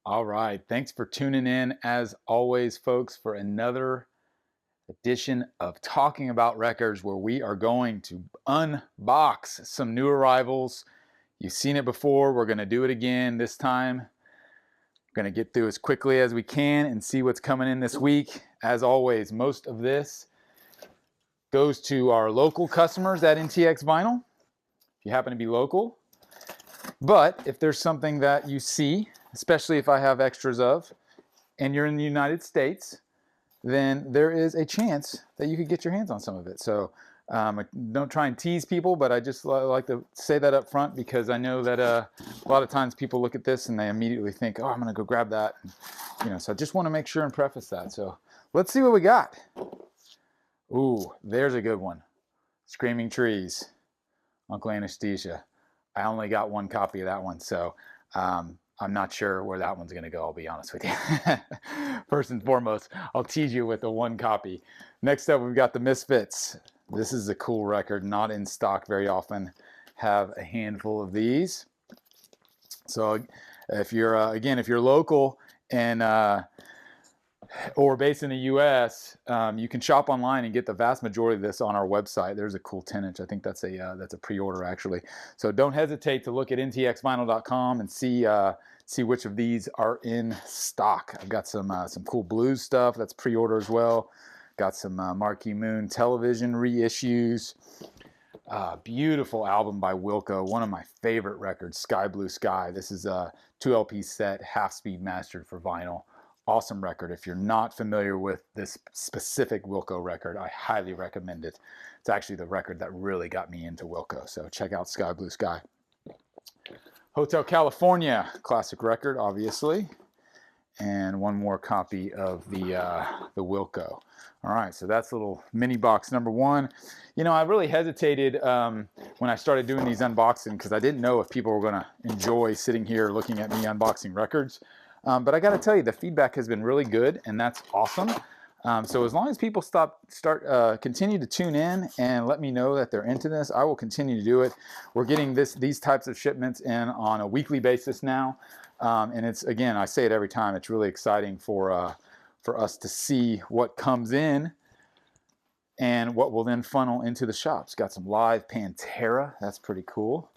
All right. Thanks for tuning in, as always, folks, for another edition of Talking About Records, where we are going to unbox some new arrivals. You've seen it before. We're going to do it again this time. We're going to get through as quickly as we can and see what's coming in this week. As always, most of this goes to our local customers at NTX Vinyl, if you happen to be local. But if there's something that you see, especially if I have extras of, and you're in the United States, then there is a chance that you could get your hands on some of it. So I don't try and tease people, but I just like to say that up front, because I know that a lot of times people look at this and they immediately think, oh, I'm going to go grab that. And, so I just want to make sure and preface that. So let's see what we got. Ooh, there's a good one. Screaming Trees, Uncle Anesthesia. I only got one copy of that one, so I'm not sure where that one's going to go, I'll be honest with you. First and foremost, I'll tease you with the one copy. Next up, we've got the Misfits. This is a cool record, not in stock very often. Have a handful of these. So if you're, again, if you're local and or based in the US, you can shop online and get the vast majority of this on our website. There's a cool 10-inch. I think that's a pre-order, actually. So don't hesitate to look at ntxvinyl.com and see which of these are in stock. I've got some cool blues stuff that's pre-order as well. Got some Marquee Moon television reissues. Beautiful album by Wilco, one of my favorite records, Sky Blue Sky. This is a 2 LP set, half-speed mastered for vinyl. Awesome record. If you're not familiar with this specific Wilco record, I highly recommend it. It's actually the record that really got me into Wilco, so check out Sky Blue Sky. Hotel California, classic record, obviously. And one more copy of the Wilco. All right, so that's little mini box number one. I really hesitated when I started doing these unboxing, because I didn't know if people were going to enjoy sitting here looking at me unboxing records. But I got to tell you, the feedback has been really good, and that's awesome. So as long as people continue to tune in and let me know that they're into this, I will continue to do it. We're getting these types of shipments in on a weekly basis now. And it's, again, I say it every time, it's really exciting for us to see what comes in and what will then funnel into the shops. Got some live Pantera. That's pretty cool.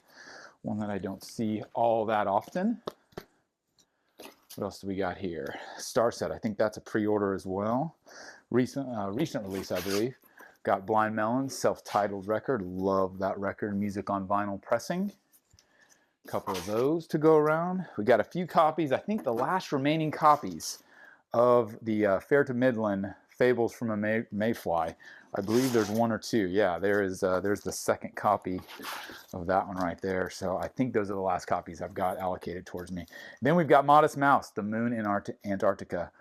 One that I don't see all that often. What else do we got here? Starset, I think that's a pre-order as well. Recent release, I believe. Got Blind Melon's self-titled record. Love that record. Music on vinyl pressing. A couple of those to go around. We got a few copies. I think the last remaining copies of the Fair to Midland Fables from a Mayfly. I believe there's one or two. Yeah, there's the second copy of that one right there. So I think those are the last copies I've got allocated towards me. Then we've got Modest Mouse, The Moon in Antarctica.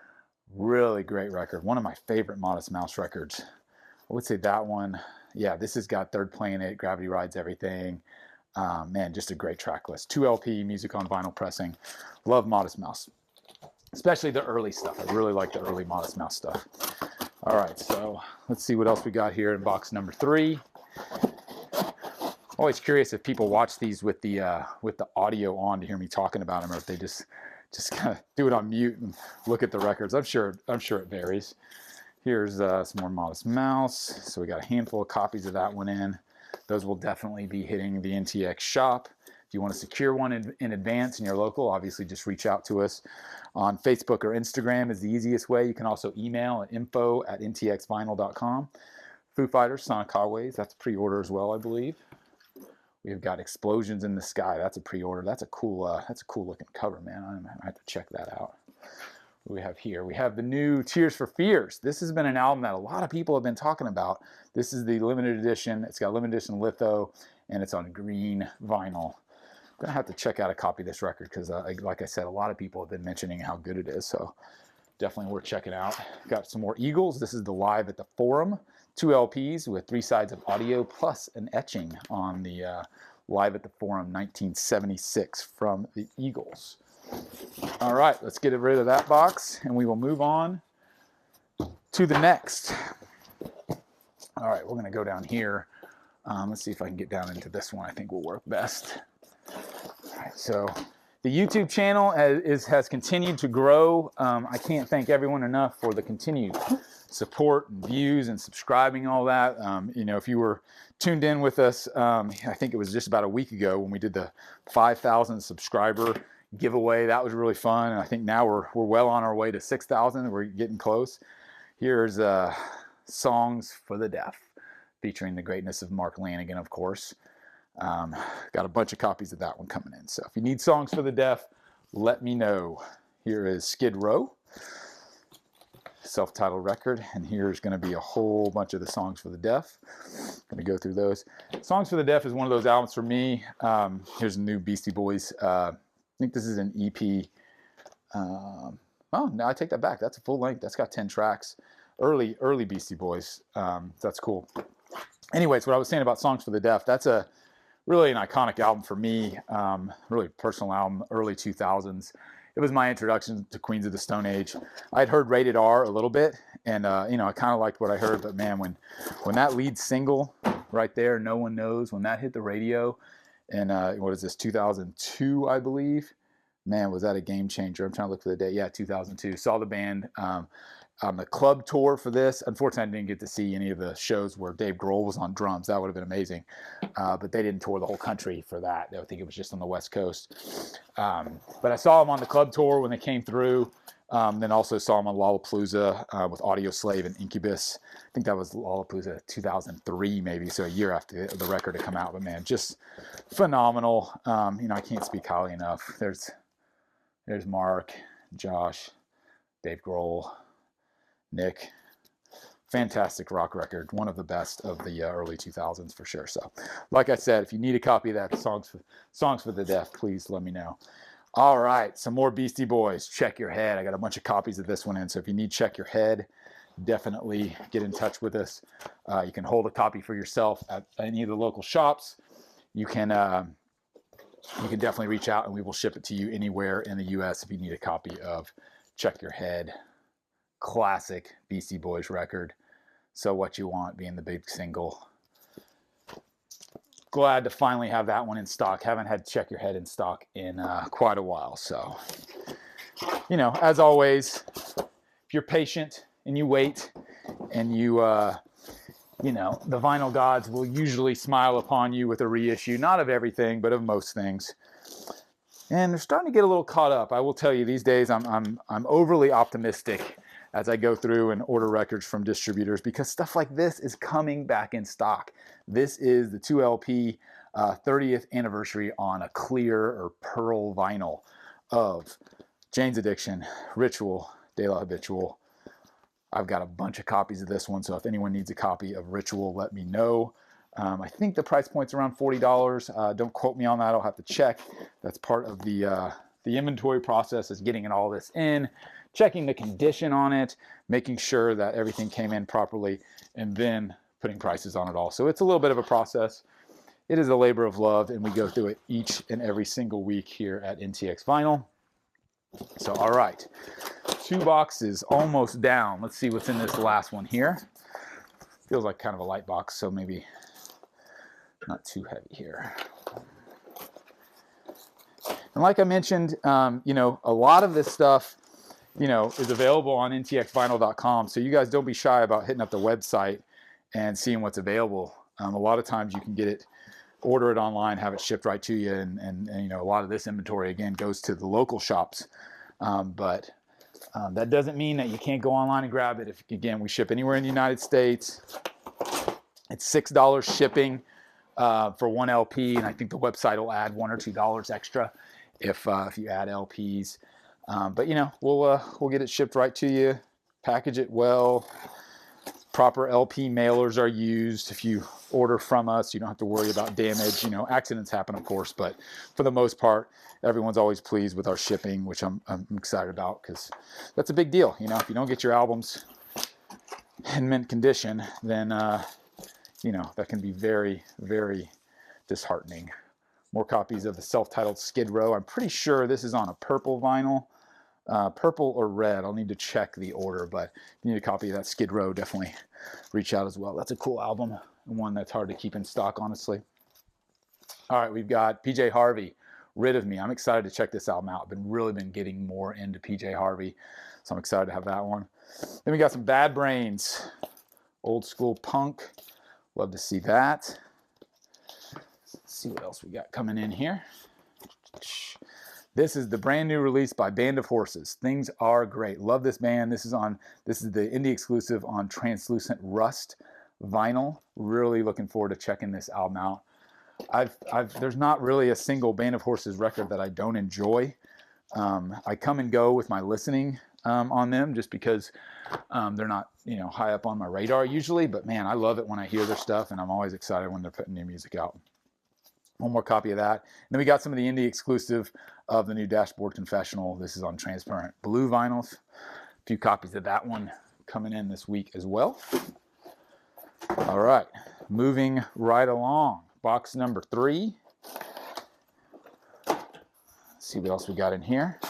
Really great record. One of my favorite Modest Mouse records. I would say that one. Yeah, this has got Third Planet, Gravity Rides Everything. Man, just a great track list. 2 LP, music on vinyl pressing. Love Modest Mouse. Especially the early stuff. I really like the early Modest Mouse stuff. All right, so let's see what else we got here in box number 3. Always curious if people watch these with the audio on to hear me talking about them, or if they just kind of do it on mute and look at the records. I'm sure it varies. Here's some more Modest Mouse. So we got a handful of copies of that one in. Those will definitely be hitting the NTX shop. If you want to secure one in advance in your local, obviously just reach out to us on Facebook or Instagram is the easiest way. You can also email at info@ntxvinyl.com. Foo Fighters, Sonic Highways, that's pre-order as well, I believe. We've got Explosions in the Sky. That's a pre-order. That's a cool looking cover, man. I have to check that out. What do we have here? We have the new Tears for Fears. This has been an album that a lot of people have been talking about. This is the limited edition. It's got limited edition litho, and it's on green vinyl. I'm gonna have to check out a copy of this record, because like I said, a lot of people have been mentioning how good it is, so definitely worth checking out. Got some more Eagles. This is the Live at the Forum, 2 LPs with 3 sides of audio plus an etching on the Live at the Forum 1976 from the Eagles. All right, let's get rid of that box and we will move on to the next. All right, we're gonna go down here. Let's see if I can get down into this one. I think will work best. All right, so The YouTube channel has continued to grow. I can't thank everyone enough for the continued support and views and subscribing and all that. You know, if you were tuned in with us, I think it was just about a week ago when we did the 5,000 subscriber giveaway. That was really fun. And I think now we're well on our way to 6,000. We're getting close. Here's Songs for the Deaf, featuring the greatness of Mark Lanigan, of course. Got a bunch of copies of that one coming in. So if you need Songs for the Deaf, let me know. Here is Skid Row, self-titled record, and here's going to be a whole bunch of the Songs for the Deaf. Going to go through those. Songs for the Deaf is one of those albums for me. Here's a new Beastie Boys. I think this is an EP. Oh, no, I take that back. That's a full length. That's got 10 tracks. Early Beastie Boys. That's cool. Anyways, what I was saying about Songs for the Deaf, that's really an iconic album for me, really personal album, early 2000s. It was my introduction to Queens of the Stone Age. I'd heard Rated R a little bit, and you know, I kind of liked what I heard, but man, when that lead single right there, No One Knows, when that hit the radio, and what is this, 2002, I believe, man, was that a game changer. I'm trying to look for the date. Yeah, 2002. Saw the band on the club tour for this. Unfortunately, I didn't get to see any of the shows where Dave Grohl was on drums. That would have been amazing. But they didn't tour the whole country for that. I think it was just on the West Coast. But I saw them on the club tour when they came through. Then also saw them on Lollapalooza with Audio Slave and Incubus. I think that was Lollapalooza 2003 maybe, so a year after the record had come out. But man, just phenomenal. You know, I can't speak highly enough. There's Mark, Josh, Dave Grohl, Nick. Fantastic rock record. One of the best of the early 2000s for sure. So, like I said, if you need a copy of that, Songs for the Deaf, please let me know. All right, some more Beastie Boys. Check Your Head. I got a bunch of copies of this one in. So if you need Check Your Head, definitely get in touch with us. You can hold a copy for yourself at any of the local shops. You can definitely reach out and we will ship it to you anywhere in the U.S. if you need a copy of Check Your Head. Classic Beastie Boys record. So What You Want being the big single. Glad to finally have that one in stock. Haven't had Check Your Head in stock in quite a while. So, you know, as always, if you're patient and you wait and you know, the vinyl gods will usually smile upon you with a reissue, not of everything, but of most things. And they're starting to get a little caught up. I will tell you, these days I'm overly optimistic as I go through and order records from distributors because stuff like this is coming back in stock. This is the 2LP 30th anniversary on a clear or pearl vinyl of Jane's Addiction, Ritual, De La Habitual. I've got a bunch of copies of this one, so if anyone needs a copy of Ritual, let me know. I think the price point's around $40. Don't quote me on that. I'll have to check. That's part of the inventory process, is getting all this in, checking the condition on it, making sure that everything came in properly, and then putting prices on it all. So it's a little bit of a process. It is a labor of love, and we go through it each and every single week here at NTX Vinyl. So, all right, 2 boxes almost down. Let's see what's in this last one here. Feels like kind of a light box, so maybe not too heavy here. And like I mentioned, you know, a lot of this stuff, you know, is available on ntxvinyl.com. So you guys don't be shy about hitting up the website and seeing what's available. A lot of times you can get it, order it online, have it shipped right to you. And you know, a lot of this inventory, again, goes to the local shops. But that doesn't mean that you can't go online and grab it. If, again, we ship anywhere in the United States. It's $6 shipping for 1 LP. And I think the website will add $1 or $2 extra if you add LPs. But you know, we'll get it shipped right to you, package it well. Proper LP mailers are used. If you order from us, you don't have to worry about damage. You know, accidents happen, of course, but for the most part, everyone's always pleased with our shipping, which I'm excited about because that's a big deal. You know, if you don't get your albums in mint condition, then you know, that can be very, very disheartening. More copies of the self-titled Skid Row. I'm pretty sure this is on a purple vinyl. Purple or red. I'll need to check the order, but if you need a copy of that Skid Row, definitely reach out as well. That's a cool album, and one that's hard to keep in stock, honestly. All right, we've got PJ Harvey, rid of me. I'm excited to check this album out. I've really been getting more into PJ Harvey, so I'm excited to have that one. Then we got some Bad Brains, old school punk. Love to see that. Let's see what else we got coming in here. This is the brand new release by Band of Horses. Things Are Great. Love this band. This is the indie exclusive on Translucent Rust vinyl. Really looking forward to checking this album out. There's not really a single Band of Horses record that I don't enjoy. I come and go with my listening on them just because they're not, high up on my radar usually. But man, I love it when I hear their stuff, and I'm always excited when they're putting new music out. One more copy of that. And then we got some of the indie exclusive of the new Dashboard Confessional. This is on transparent blue vinyls. A few copies of that one coming in this week as well. All right, moving right along. Box number 3. Let's see what else we got in here.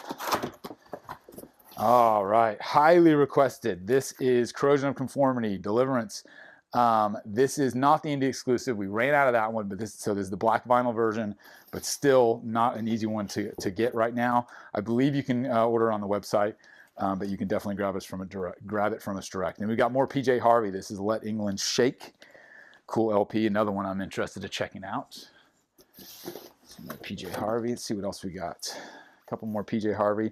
All right, highly requested. This is Corrosion of Conformity, Deliverance. This is not the indie exclusive. We ran out of that one, but this is the black vinyl version, but still not an easy one to get right now. I believe you can order on the website, but you can definitely grab it from us direct. And we got more PJ Harvey. This is Let England Shake. Cool LP, another one I'm interested in checking out. Some more PJ Harvey. Let's see what else we got. A couple more PJ Harvey.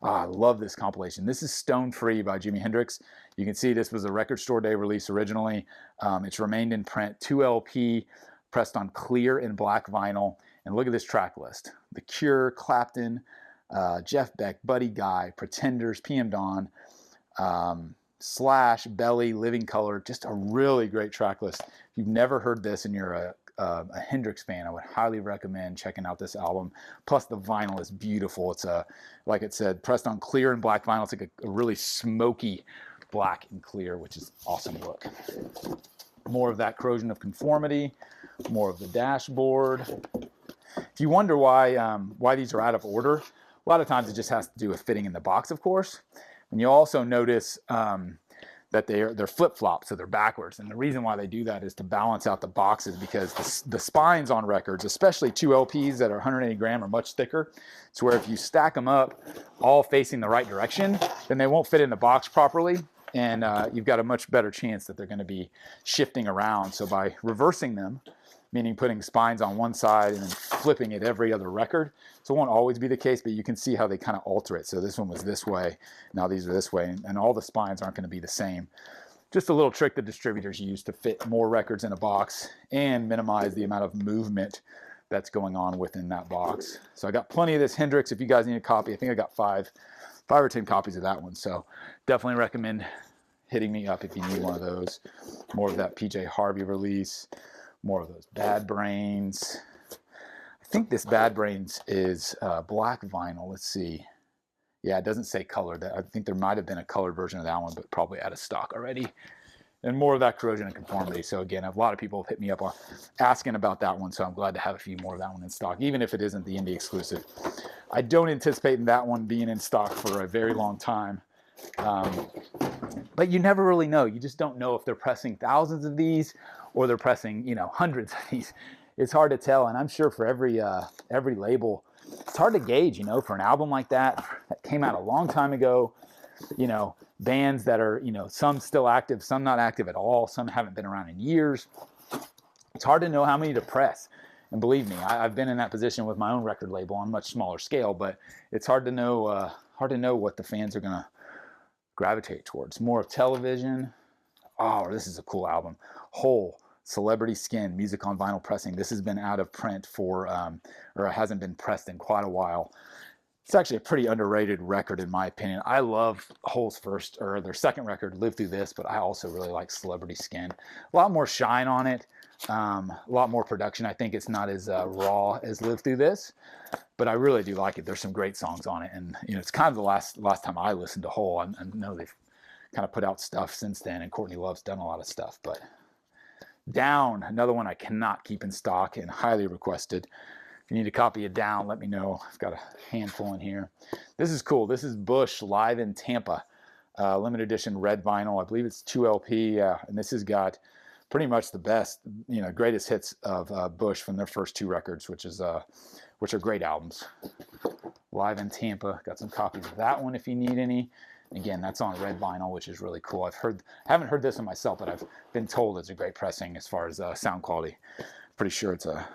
I love this compilation. This is Stone Free by Jimi Hendrix. You can see this was a Record Store Day release originally. It's remained in print. 2 LP, pressed on clear and black vinyl. And look at this track list. The Cure, Clapton, Jeff Beck, Buddy Guy, Pretenders, PM Dawn, Slash, Belly, Living Color. Just a really great track list. If you've never heard this and you're a Hendrix fan, I would highly recommend checking out this album. Plus the vinyl is beautiful. It's like it said, pressed on clear and black vinyl. It's like a really smoky black and clear, which is awesome look. More of that Corrosion of Conformity, more of the Dashboard. If you wonder why these are out of order, a lot of times it just has to do with fitting in the box, of course. And you also notice that they're flip-flopped, so they're backwards. And the reason why they do that is to balance out the boxes, because the spines on records, especially 2 LPs that are 180 gram, are much thicker. So where if you stack them up all facing the right direction, then they won't fit in the box properly. And you've got a much better chance that they're going to be shifting around. So by reversing them, meaning putting spines on one side and then flipping it every other record. So it won't always be the case, but you can see how they kind of alter it. So this one was this way, now these are this way, and all the spines aren't going to be the same. Just a little trick the distributors use to fit more records in a box and minimize the amount of movement that's going on within that box. So I got plenty of this Hendrix. If you guys need a copy, I think I got 5 or 10 copies of that one. So definitely recommend hitting me up if you need one of those. More of that PJ Harvey release. More of those Bad Brains. I think this Bad Brains is black vinyl. Let's see. Yeah, it doesn't say colored. I think there might have been a colored version of that one, but probably out of stock already. And more of that Corrosion and Conformity. So again, a lot of people have hit me up asking about that one, so I'm glad to have a few more of that one in stock, even if it isn't the indie exclusive. I don't anticipate that one being in stock for a very long time. But you never really know. You just don't know if they're pressing thousands of these or they're pressing, hundreds of these. It's hard to tell, and I'm sure for every label, it's hard to gauge, for an album like that came out a long time ago, bands that are, some still active, some not active at all, some haven't been around in years. It's hard to know how many to press. And believe me, I've been in that position with my own record label on a much smaller scale, but it's hard to know what the fans are gonna gravitate towards. More of Television. Oh, this is a cool album. Hole, Celebrity Skin, music on vinyl pressing. This has been out of print or it hasn't been pressed in quite a while. It's actually a pretty underrated record in my opinion. I love Hole's their second record, Live Through This, but I also really like Celebrity Skin. A lot more shine on it. A lot more production. I think it's not as raw as Live Through This, but I really do like it. There's some great songs on it, and it's kind of the last time I listened to Hole. I know they've kind of put out stuff since then, and Courtney Love's done a lot of stuff. But Down, another one I cannot keep in stock and highly requested. If you need a copy of Down, let me know. I've got a handful in here. This is cool. This is Bush live in Tampa, limited edition red vinyl. I believe it's 2 LP, and this has got pretty much the best, you know, greatest hits of Bush from their first 2 records, which are great albums. Live in Tampa, got some copies of that one if you need any. Again, that's on red vinyl, which is really cool. Haven't heard this one myself, but I've been told it's a great pressing as far as sound quality. Pretty sure it's a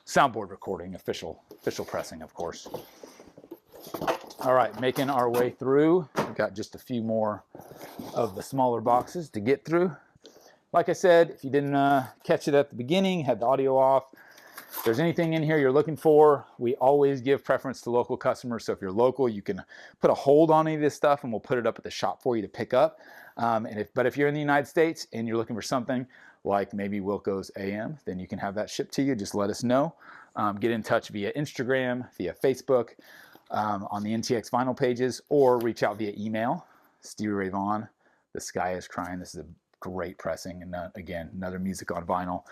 soundboard recording, official pressing, of course. All right, making our way through. We've got just a few more of the smaller boxes to get through. Like I said, if you didn't catch it at the beginning, had the audio off, if there's anything in here you're looking for, we always give preference to local customers. So if you're local, you can put a hold on any of this stuff and we'll put it up at the shop for you to pick up. But if you're in the United States and you're looking for something like maybe Wilco's AM, then you can have that shipped to you. Just let us know. Get in touch via Instagram, via Facebook, on the NTX Vinyl pages, or reach out via email. Stevie Ray Vaughan, The Sky is Crying. This is a great pressing, and again, another music on vinyl.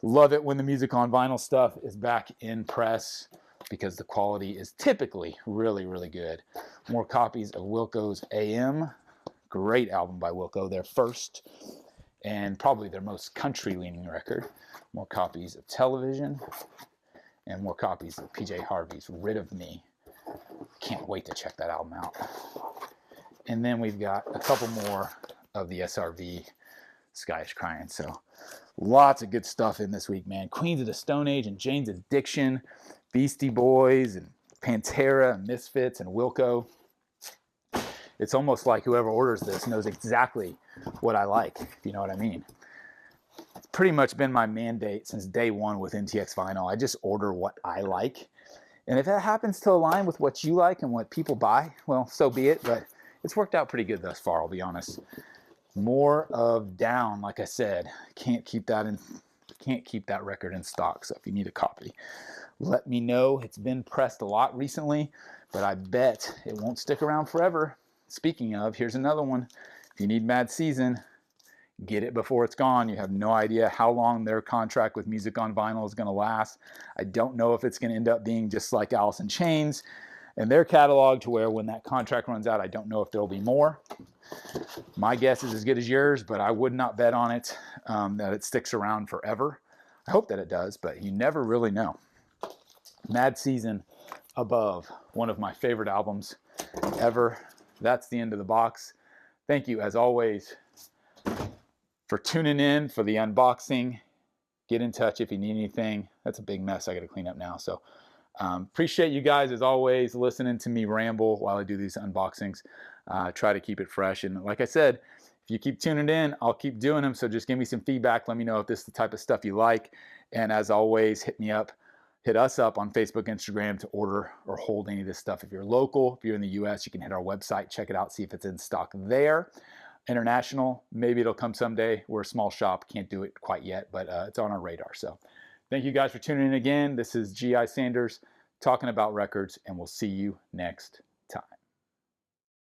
Love it when the music on vinyl stuff is back in press because the quality is typically really, really good. More copies of Wilco's AM. Great album by Wilco, their first and probably their most country-leaning record. More copies of Television and more copies of PJ Harvey's Rid of Me. Can't wait to check that album out. And then we've got a couple more of the SRV Sky is Crying. So lots of good stuff in this week, man. Queens of the Stone Age and Jane's Addiction, Beastie Boys and Pantera and Misfits and Wilco. It's almost like whoever orders this knows exactly what I like, if you know what I mean. It's pretty much been my mandate since day one with NTX Vinyl. I just order what I like. And if that happens to align with what you like and what people buy, well, so be it. But it's worked out pretty good thus far, I'll be honest. More of Down, like I said, can't keep that record in stock. So if you need a copy, let me know. It's been pressed a lot recently, but I bet it won't stick around forever. Speaking of, here's another one. If you need Mad Season, get it before it's gone. You have no idea how long their contract with Music on Vinyl is going to last. I don't know if it's going to end up being just like Alice in Chains and their catalog, to where when that contract runs out, I don't know if there'll be more. My guess is as good as yours, but I would not bet on it, that it sticks around forever. I hope that it does, but you never really know. Mad Season, Above, one of my favorite albums ever. That's the end of the box. Thank you, as always, for tuning in for the unboxing. Get in touch if you need anything. That's a big mess I got to clean up now. So appreciate you guys, as always, listening to me ramble while I do these unboxings. Try to keep it fresh. And like I said, if you keep tuning in, I'll keep doing them. So just give me some feedback. Let me know if this is the type of stuff you like. And as always, hit us up on Facebook, Instagram to order or hold any of this stuff. If you're local, if you're in the US, you can hit our website, check it out, see if it's in stock there. International, maybe it'll come someday. We're a small shop, can't do it quite yet, but it's on our radar. So thank you guys for tuning in again. This is G.I. Sanders talking about records, and we'll see you next time.